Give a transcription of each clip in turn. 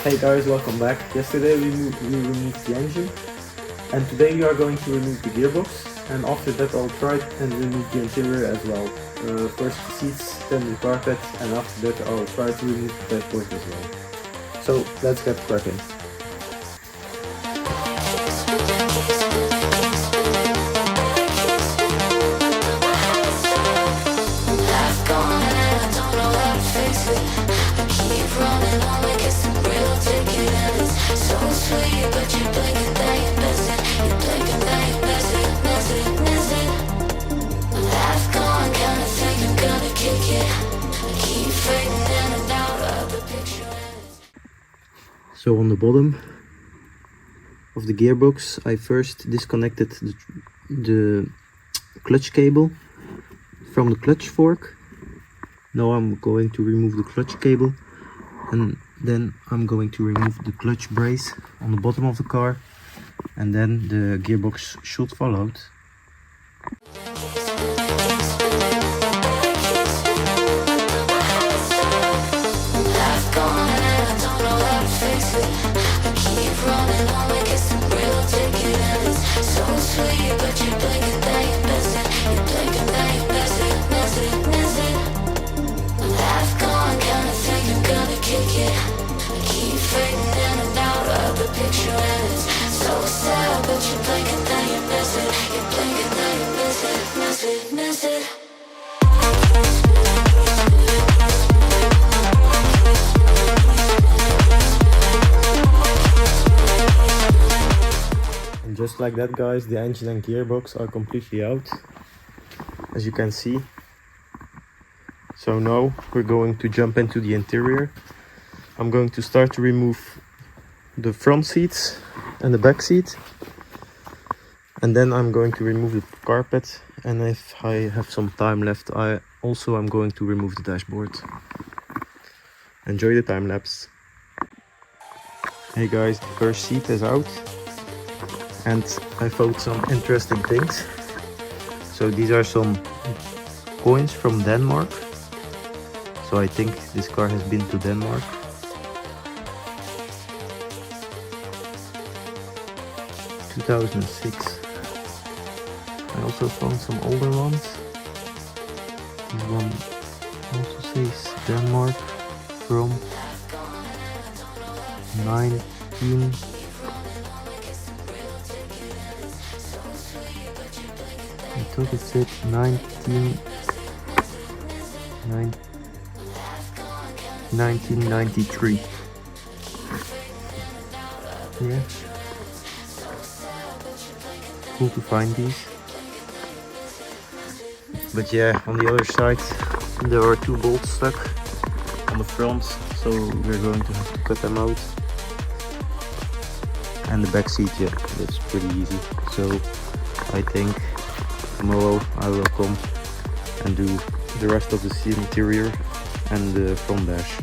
Hey guys, welcome back. Yesterday we removed the engine, and today we are going to remove the gearbox, and after that I'll try and remove the interior as well. First the seats, then the carpet, and after that I'll try to remove the dashboard as well. So let's get cracking. So on the bottom of the gearbox, I first disconnected the clutch cable from the clutch fork. Now I'm going to remove the clutch cable, and then I'm going to remove the clutch brace on the bottom of the car, and then the gearbox should fall out. And just like that, guys, the engine and gearbox are completely out, as you can see. So now we're going to jump into the interior. I'm going to start to remove the front seats and the back seat, and then I'm going to remove the carpet, and if I have some time left, I'm going to remove the dashboard. Enjoy the time lapse. Hey guys, the first seat is out, and I found some interesting things. So these are some coins from Denmark. So I think this car has been to Denmark. (2006). I also found some older ones. This one also says Denmark from 19. I thought it said 1993. Yeah. Cool to find these. But yeah, on the other side there are two bolts stuck on the front, so we're going to have to cut them out. And the back seat, yeah, that's pretty easy. So I think tomorrow I will come and do the rest of the seat interior and the front dash.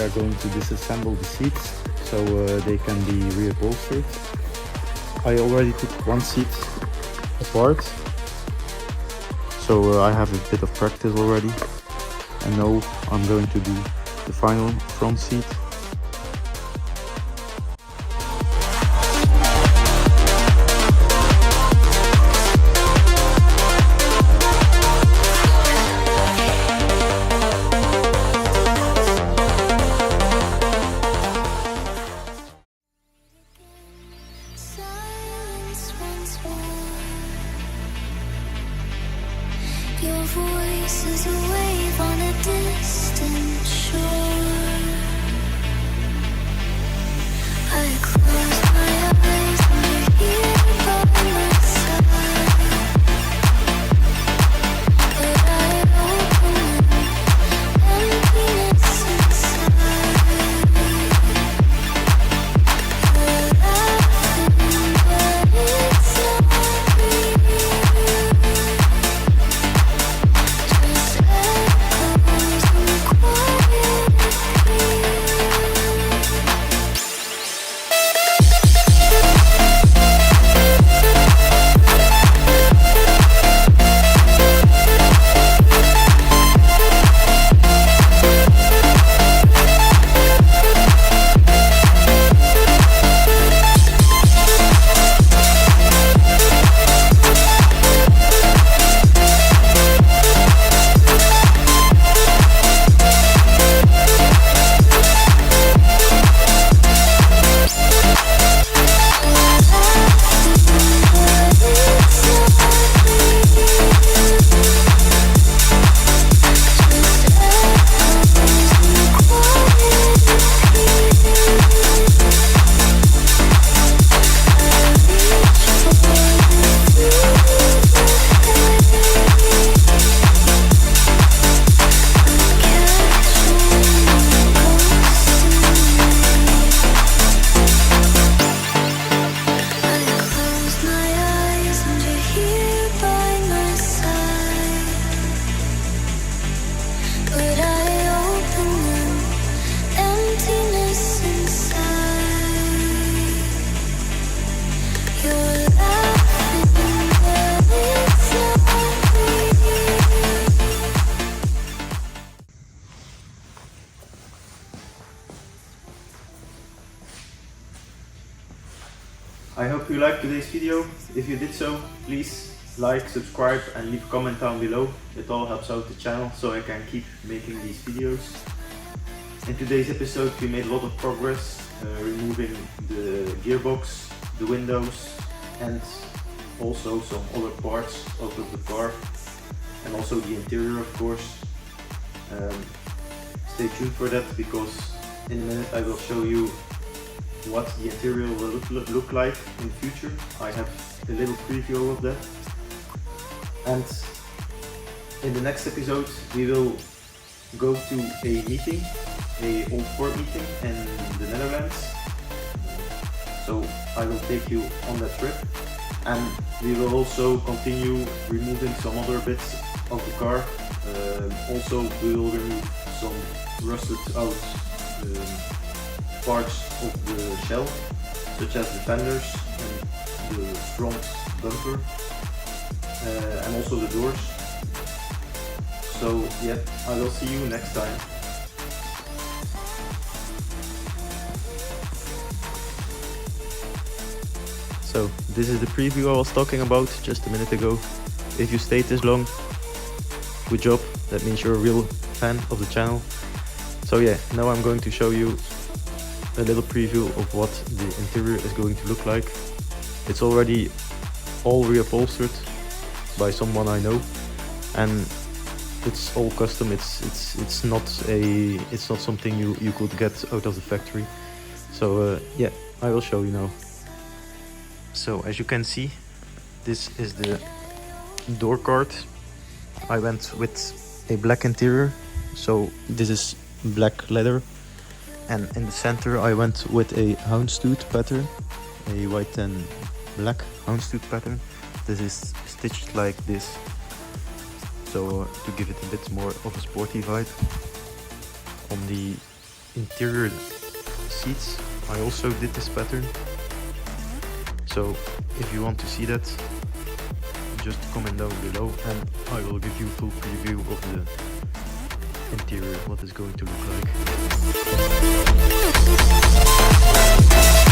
are going to disassemble the seats so they can be reupholstered. I already took one seat apart, so I have a bit of practice already, and now I'm going to do the final front seat. Your voice is a wave on a distant shore. I close my eyes and you're here by my side. But I open emptiness inside. You're laughing, but it's not real. I hope you liked today's video. If you did so, please like, subscribe and leave a comment down below. It all helps out the channel so I can keep making these videos. In today's episode we made a lot of progress, removing the gearbox, the windows and also some other parts out of the car, and also the interior of course. Stay tuned for that, because in a minute I will show you what the interior will look like in the future. I have a little preview of that. And in the next episode we will go to a meeting, a old Ford meeting in the Netherlands. So I will take you on that trip, and we will also continue removing some other bits of the car. Also we will remove some rusted out parts of the shell, such as the fenders and the front bumper, and also the doors. So yeah, I will see you next time. So this is the preview I was talking about just a minute ago. If you stayed this long, good job. That means you're a real fan of the channel. So yeah, now I'm going to show you a little preview of what the interior is going to look like. It's already all reupholstered by someone I know, and it's all custom. It's not something you could get out of the factory. So yeah, I will show you now. So as you can see, this is the door card. I went with a black interior, so this is black leather, and in the center I went with a houndstooth pattern, a white and black houndstooth pattern. This is stitched like this, so to give it a bit more of a sporty vibe. On the interior seats, I also did this pattern. So if you want to see that, just comment down below and I will give you a full preview of the interior, what it's going to look like.